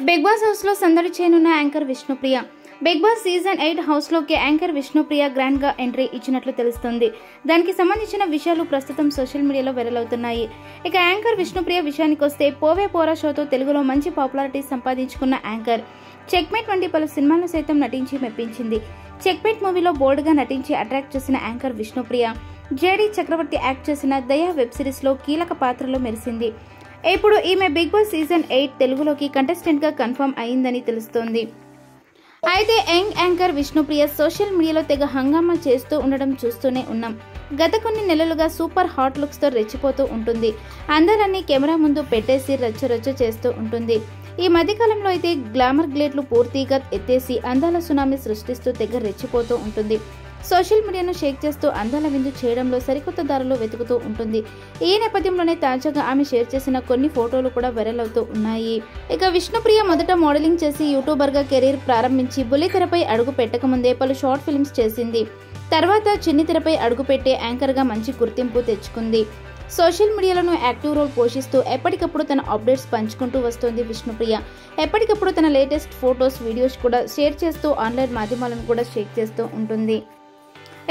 Big boss house లో సందడి చేయనున్న anchor Vishnupriya. Big boss season 8 house లోకి యాంకర్ విష్ణుప్రియ గ్రాండ్ గా ఎంట్రీ ఇచ్చినట్లు తెలుస్తుంది. దానికి సంబంధించిన విషయాలు ప్రస్తుతం సోషల్ మీడియాలో వైరల్ అవుతున్నాయి. ఇక యాంకర్ విష్ణుప్రియ విషయానికి వస్తే పోవే పోరా షోతో తెలుగులో మంచి పాపులారిటీ సంపాదించుకున్న యాంకర్ చెక్మేట్ వంటి పలు సినిమాలను సైతం నటించి మెప్పించింది. చెక్మేట్ మూవీలో బోల్డ్ గా నటించి అట్రాక్ట్ చేసిన యాంకర్ విష్ణుప్రియ జేడీ చక్రవర్తి యాక్ట్ చేసిన దయా వెబ్ సిరీస్ లో కీలక పాత్రలో మెరిసింది. ఇప్పుడు ఈమె బిగ్ బాస్ సీజన్ 8 తెలుగులోకి కంటెస్టెంట్ గా కన్ఫర్మ్ అయిందని తెలుస్తోంది. అయితే యంగ్ యాంకర్ విష్ణుప్రియ సోషల్ మీడియాలో తెగ హంగామా చేస్తూ ఉండడం చూస్తూనే ఉన్నాం. గత కొన్ని నెలలుగా సూపర్ హాట్ లుక్స్ తో రెచ్చిపోతూ ఉంటుంది. అందరన్నీ కెమెరా ముందు పెట్టేసి రచ్చ చేస్తూ ఉంటుంది. ఈ మధ్యకాలంలో అయితే గ్లామర్ గ్లేట్లు పూర్తిగా ఎత్తేసి అందాల సునామీ సృష్టిస్తూ తెగ రెచ్చిపోతూ ఉంటుంది. సోషల్ మీడియాను షేక్ చేస్తూ అందాల విందు చేయడంలో సరికొత్త దారులు వెతుకుతూ ఉంటుంది. ఈ నేపథ్యంలోనే తాజాగా ఆమె షేర్ చేసిన కొన్ని ఫోటోలు కూడా వైరల్ అవుతూ ఉన్నాయి. ఇక విష్ణుప్రియ మొదట మోడలింగ్ చేసి యూట్యూబర్ గా కెరీర్ ప్రారంభించి బుల్లితెరపై అడుగు పెట్టకముందే పలు షార్ట్ ఫిల్మ్స్ చేసింది. తర్వాత చిన్ని తెరపై అడుగుపెట్టే యాంకర్ గా మంచి గుర్తింపు తెచ్చుకుంది. సోషల్ మీడియాలోనూ యాక్టివ్ రోల్ పోషిస్తూ ఎప్పటికప్పుడు తన అప్డేట్స్ పంచుకుంటూ వస్తోంది విష్ణుప్రియ. ఎప్పటికప్పుడు తన లేటెస్ట్ ఫొటోస్, వీడియోస్ కూడా షేర్ చేస్తూ ఆన్లైన్ మాధ్యమాలను కూడా షేక్ చేస్తూ ఉంటుంది.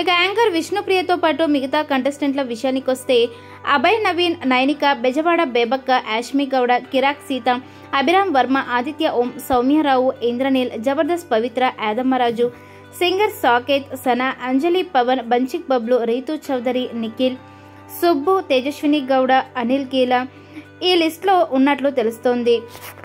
ఇక యాంకర్ విష్ణుప్రియతో పాటు మిగతా కంటెస్టెంట్ల విషయానికి వస్తే అభయ్ నవీన్, నైనిక, బెజవాడ బేబక్క, యాష్మి గౌడ, కిరాక్ సీత, అభిరామ్ వర్మ, ఆదిత్య ఓం, సౌమ్యరావు, ఇంద్రనీల్, జబర్దస్త్ పవిత్ర, యాదమ్మరాజు, సింగర్ సాకేత్, సనా, అంజలి పవన్, బంచిక్ బబ్లు, రీతు చౌదరి, నిఖిల్, సుబ్బు, తేజస్విని గౌడ, అనిల్ కీలా ఈ లిస్ట్లో ఉన్నట్లు తెలుస్తోంది.